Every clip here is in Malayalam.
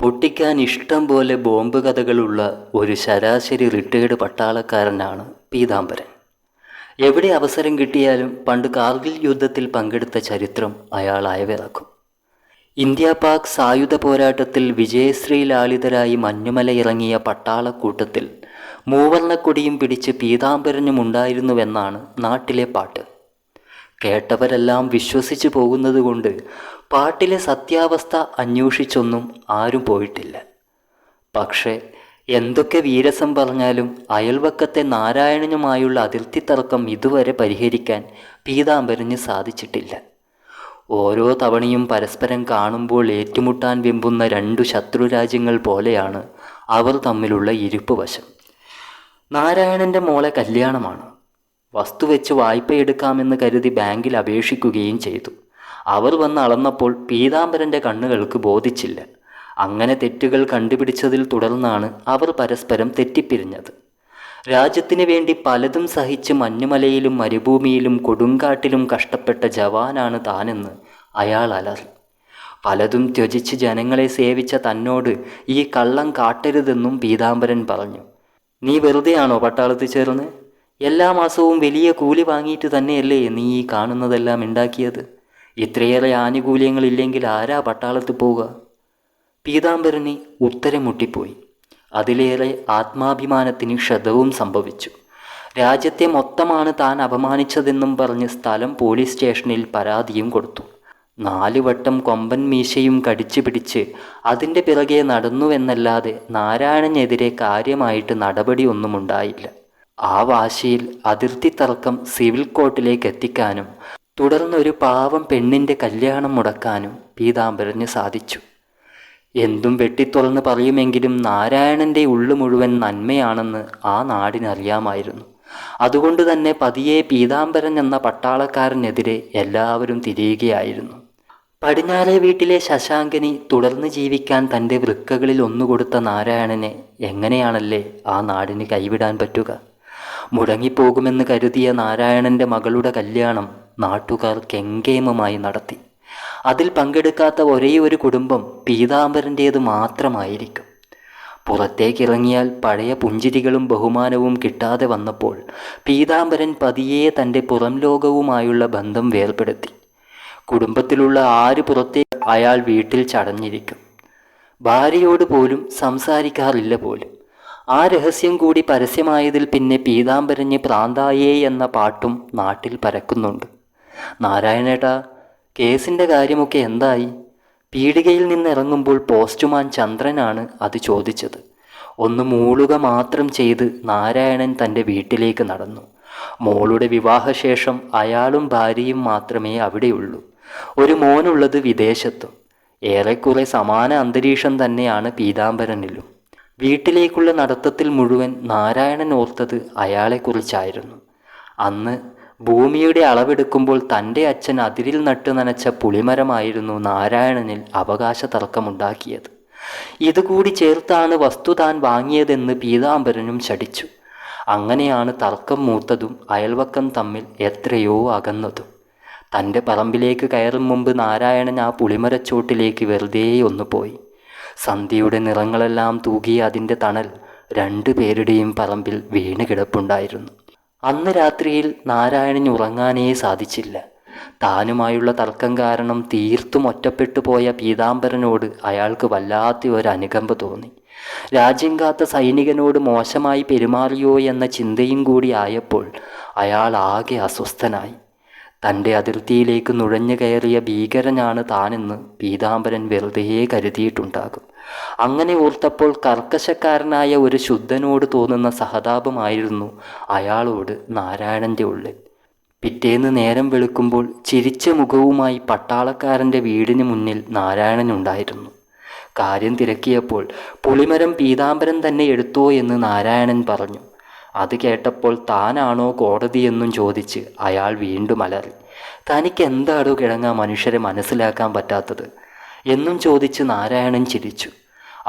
പൊട്ടിക്കാൻ ഇഷ്ടം പോലെ ബോംബ് കഥകളുള്ള ഒരു ശരാശരി റിട്ടയേർഡ് പട്ടാളക്കാരനാണ് പീതാംബരൻ. എവിടെ അവസരം കിട്ടിയാലും പണ്ട് കാർഗിൽ യുദ്ധത്തിൽ പങ്കെടുത്ത ചരിത്രം അയാൾ അയവിറക്കും. ഇന്ത്യ പാക് സായുധ പോരാട്ടത്തിൽ വിജയശ്രീ ലാളിതരായി മഞ്ഞുമല ഇറങ്ങിയ പട്ടാളക്കൂട്ടത്തിൽ മൂവർണ്ണക്കൊടിയും പിടിച്ച് പീതാംബരനുമുണ്ടായിരുന്നുവെന്നാണ് നാട്ടിലെ പാട്ട്. കേട്ടവരെല്ലാം വിശ്വസിച്ചു പോകുന്നതുകൊണ്ട് പാട്ടിലെ സത്യാവസ്ഥ അന്വേഷിച്ചൊന്നും ആരും പോയിട്ടില്ല. പക്ഷേ എന്തൊക്കെ വീരസം പറഞ്ഞാലും അയൽവക്കത്തെ നാരായണനുമായുള്ള അതിർത്തി തർക്കം ഇതുവരെ പരിഹരിക്കാൻ പീതാംബരന് സാധിച്ചിട്ടില്ല. ഓരോ തവണയും പരസ്പരം കാണുമ്പോൾ ഏറ്റുമുട്ടാൻ വെമ്പുന്ന രണ്ടു ശത്രുരാജ്യങ്ങൾ പോലെയാണ് അവർ തമ്മിലുള്ള ഇരിപ്പ് വശം. നാരായണൻ്റെ മോളെ കല്യാണമാണ്. വസ്തു വെച്ച് വായ്പയെടുക്കാമെന്ന് കരുതി ബാങ്കിൽ അപേക്ഷിക്കുകയും ചെയ്തു. അവർ വന്ന് അളന്നപ്പോൾ പീതാംബരൻ്റെ കണ്ണുകൾക്ക് ബോധിച്ചില്ല. അങ്ങനെ തെറ്റുകൾ കണ്ടുപിടിച്ചതിൽ തുടർന്നാണ് അവർ പരസ്പരം തെറ്റിപ്പിരിഞ്ഞത്. രാജ്യത്തിന് വേണ്ടി പലതും സഹിച്ച് മഞ്ഞുമലയിലും മരുഭൂമിയിലും കൊടുങ്കാട്ടിലും കഷ്ടപ്പെട്ട ജവാനാണ് താനെന്ന് അയാൾ അലറി. പലതും ത്യജിച്ച് ജനങ്ങളെ സേവിച്ച തന്നോട് ഈ കള്ളം കാട്ടരുതെന്നും പീതാംബരൻ പറഞ്ഞു. നീ വെറുതെയാണോ പട്ടാളത്തിൽ ചേർന്ന്? എല്ലാ മാസവും വലിയ കൂലി വാങ്ങിയിട്ട് തന്നെയല്ലേ നീ ഈ കാണുന്നതെല്ലാം ഉണ്ടാക്കിയത്? ഇത്രയേറെ ആനുകൂല്യങ്ങളില്ലെങ്കിൽ ആരാ പട്ടാളത്തിൽ പോവുക? പീതാംബരന് ഉത്തരം മുട്ടിപ്പോയി. അതിലേറെ ആത്മാഭിമാനത്തിന് ക്ഷതവും സംഭവിച്ചു. രാജ്യത്തെ മൊത്തമാണ് താൻ അപമാനിച്ചതെന്നും പറഞ്ഞ് സ്ഥലം പോലീസ് സ്റ്റേഷനിൽ പരാതിയും കൊടുത്തു. 4 വട്ടം കൊമ്പൻ മീശയും കടിച്ചു പിടിച്ച് അതിൻ്റെ പിറകെ നടന്നുവെന്നല്ലാതെ നാരായണനെതിരെ കാര്യമായിട്ട് നടപടിയൊന്നും ഉണ്ടായില്ല. ആ വാശിയിൽ അതിർത്തി തർക്കം സിവിൽ കോർട്ടിലേക്ക് എത്തിക്കാനും തുടർന്നൊരു പാവം പെണ്ണിൻ്റെ കല്യാണം മുടക്കാനും പീതാംബരന് സാധിച്ചു. എന്തും വെട്ടിത്തുറന്ന് പറയുമെങ്കിലും നാരായണൻ്റെ ഉള്ളു മുഴുവൻ നന്മയാണെന്ന് ആ നാടിനറിയാമായിരുന്നു. അതുകൊണ്ട് തന്നെ പതിയെ പീതാംബരൻ എന്ന പട്ടാളക്കാരനെതിരെ എല്ലാവരും തിരിയുകയായിരുന്നു. പടിഞ്ഞാറേ വീട്ടിലെ ശശാങ്കനി തുടർന്ന് ജീവിക്കാൻ തൻ്റെ വൃക്കകളിൽ ഒന്നുകൊടുത്ത നാരായണനെ എങ്ങനെയാണല്ലേ ആ നാടിന് കൈവിടാൻ പറ്റുക? മുടങ്ങിപ്പോകുമെന്ന് കരുതിയ നാരായണൻ്റെ മകളുടെ കല്യാണം നാട്ടുകാർ കെങ്കേമമായി നടത്തി. അതിൽ പങ്കെടുക്കാത്ത ഒരേയൊരു കുടുംബം പീതാംബരൻ്റേത് മാത്രമായിരിക്കും. പുറത്തേക്കിറങ്ങിയാൽ പഴയ പുഞ്ചിരികളും ബഹുമാനവും കിട്ടാതെ വന്നപ്പോൾ പീതാംബരൻ പതിയെ തൻ്റെ പുറം ലോകവുമായുള്ള ബന്ധം വേർപെടുത്തി. കുടുംബത്തിലുള്ള ആര് പുറത്തേക്ക് അയാൾ വീട്ടിൽ ചടഞ്ഞിരിക്കും. ഭാര്യയോട് പോലും സംസാരിക്കാറില്ല പോലും. ആ രഹസ്യം കൂടി പരസ്യമായതിൽ പിന്നെ പീതാംബരന് പ്രാന്തായേ എന്ന പാട്ടും നാട്ടിൽ പരക്കുന്നുണ്ട്. നാരായണേട്ടാ, കേസിൻ്റെ കാര്യമൊക്കെ എന്തായി? പീടികയിൽ നിന്നിറങ്ങുമ്പോൾ പോസ്റ്റ്മാൻ ചന്ദ്രനാണ് അത് ചോദിച്ചത്. ഒന്ന് മൂളുക മാത്രം ചെയ്ത് നാരായണൻ തൻ്റെ വീട്ടിലേക്ക് നടന്നു. മോളുടെ വിവാഹശേഷം അയാളും ഭാര്യയും മാത്രമേ അവിടെയുള്ളൂ. ഒരു മോനുള്ളത് വിദേശത്തും. ഏറെക്കുറെ സമാന അന്തരീക്ഷം തന്നെയാണ് പീതാംബരനിലും. വീട്ടിലേക്കുള്ള നടത്തത്തിൽ മുഴുവൻ നാരായണൻ ഓർത്തത് അയാളെക്കുറിച്ചായിരുന്നു. അന്ന് ഭൂമിയുടെ അളവെടുക്കുമ്പോൾ തൻ്റെ അച്ഛൻ അതിരിൽ നട്ടു നനച്ച പുളിമരമായിരുന്നു നാരായണനിൽ അവകാശ തർക്കമുണ്ടാക്കിയത്. ഇതുകൂടി ചേർത്താണ് വസ്തു താൻ വാങ്ങിയതെന്ന് പീതാംബരനും ശഠിച്ചു. അങ്ങനെയാണ് തർക്കം മൂത്തതും അയൽവക്കം തമ്മിൽ എത്രയോ അകന്നതും. തൻ്റെ പറമ്പിലേക്ക് കയറും മുമ്പ് നാരായണൻ ആ പുളിമരച്ചോട്ടിലേക്ക് വെറുതെ ഒന്ന് പോയി. സന്ധ്യയുടെ നിറങ്ങളെല്ലാം തൂകിയ അതിൻ്റെ തണൽ 2 പേരുടെയും പറമ്പിൽ വീണ് കിടപ്പുണ്ടായിരുന്നു. അന്ന് രാത്രിയിൽ നാരായണന് ഉറങ്ങാനേ സാധിച്ചില്ല. താനുമായുള്ള തർക്കം കാരണം തീർത്തും ഒറ്റപ്പെട്ടു പോയ പീതാംബരനോട് അയാൾക്ക് വല്ലാത്ത ഒരു അനുകമ്പ തോന്നി. രാജ്യം കാത്ത സൈനികനോട് മോശമായി പെരുമാറിയോ എന്ന ചിന്തയും കൂടി ആയപ്പോൾ അയാൾ ആകെ അസ്വസ്ഥനായി. തൻ്റെ അതിർത്തിയിലേക്ക് നുഴഞ്ഞു കയറിയ ഭീകരനാണ് താനെന്ന് പീതാംബരൻ വെറുതെ കരുതിയിട്ടുണ്ടാകും. അങ്ങനെ ഓർത്തപ്പോൾ കർക്കശക്കാരനായ ഒരു ശുദ്ധനോട് തോന്നുന്ന സഹതാപമായിരുന്നു അയാളോട് നാരായണൻ്റെ ഉള്ളിൽ. പിറ്റേന്ന് നേരം വെളുക്കുമ്പോൾ ചിരിച്ച മുഖവുമായി പട്ടാളക്കാരൻ്റെ വീടിന് മുന്നിൽ നാരായണനുണ്ടായിരുന്നു. കാര്യം തിരക്കിയപ്പോൾ പുളിമരം പീതാംബരൻ തന്നെ എടുത്തോ എന്ന് നാരായണൻ പറഞ്ഞു. അത് കേട്ടപ്പോൾ താനാണോ കോടതിയെന്നും ചോദിച്ച് അയാൾ വീണ്ടും അലറി. തനിക്ക് എന്താടോ കിഴങ്ങാ മനുഷ്യരെ മനസ്സിലാക്കാൻ പറ്റാത്തത് എന്നും ചോദിച്ച് നാരായണൻ ചിരിച്ചു.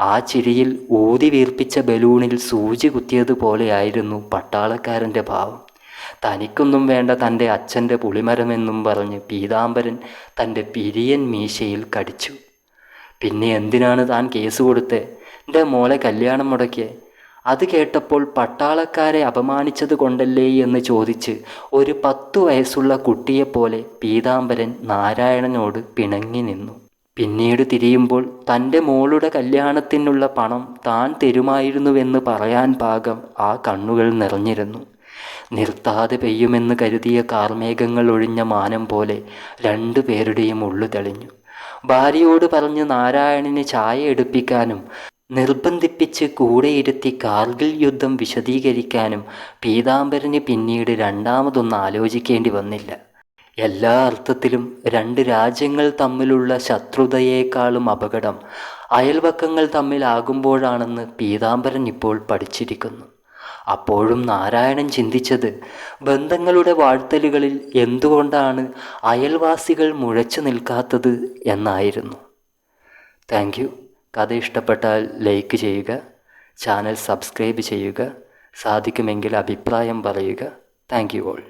ആ ചിരിയിൽ ഊതി വീർപ്പിച്ച ബലൂണിൽ സൂചി കുത്തിയതുപോലെയായിരുന്നു പട്ടാളക്കാരൻ്റെ ഭാവം. തനിക്കൊന്നും വേണ്ട തൻ്റെ അച്ഛൻ്റെ പുളിമരമെന്നും പറഞ്ഞ് പീതാംബരൻ തൻ്റെ പിരിയൻ മീശയിൽ കടിച്ചു. പിന്നെ എന്തിനാണ് താൻ കേസ് കൊടുത്തേ? എൻ്റെ മോളെ കല്യാണം മുടക്കിയേ? അത് കേട്ടപ്പോൾ പട്ടാളക്കാരെ അപമാനിച്ചത് കൊണ്ടല്ലേ എന്ന് ചോദിച്ച് ഒരു 10 വയസ്സുള്ള കുട്ടിയെപ്പോലെ പീതാംബരൻ നാരായണനോട് പിണങ്ങി നിന്നു. പിന്നീട് തിരിയുമ്പോൾ തൻ്റെ മോളുടെ കല്യാണത്തിനുള്ള പണം താൻ തരുമായിരുന്നുവെന്ന് പറയാൻ പാകം ആ കണ്ണുകൾ നിറഞ്ഞിരുന്നു. നിർത്താതെ പെയ്യുമെന്ന് കരുതിയ കാർമേഘങ്ങൾ ഒഴിഞ്ഞ മാനം പോലെ 2 പേരുടെയും ഉള്ളു തെളിഞ്ഞു. ഭാര്യയോട് പറഞ്ഞ് നാരായണന് ചായ എടുപ്പിക്കാനും നിർബന്ധിപ്പിച്ച് കൂടെയിരുത്തി കാർഗിൽ യുദ്ധം വിശദീകരിക്കാനും പീതാംബരന് പിന്നീട് രണ്ടാമതൊന്നും ആലോചിക്കേണ്ടി വന്നില്ല. എല്ലാ അർത്ഥത്തിലും 2 രാജ്യങ്ങൾ തമ്മിലുള്ള ശത്രുതയേക്കാളും അപകടം അയൽപക്കങ്ങൾ തമ്മിലാകുമ്പോഴാണെന്ന് പീതാംബരൻ ഇപ്പോൾ പഠിച്ചിരിക്കുന്നു. അപ്പോഴും നാരായണൻ ചിന്തിച്ചത് ബന്ധങ്ങളുടെ വാഴ്ത്തലുകളിൽ എന്തുകൊണ്ടാണ് അയൽവാസികൾ മുഴച്ചു നിൽക്കാത്തത് എന്നായിരുന്നു. Thank you. കഥ ഇഷ്ടപ്പെട്ടാൽ ലൈക്ക് ചെയ്യുക, ചാനൽ സബ്സ്ക്രൈബ് ചെയ്യുക, സാധിക്കുമെങ്കിൽ അഭിപ്രായം പറയുക. Thank you all.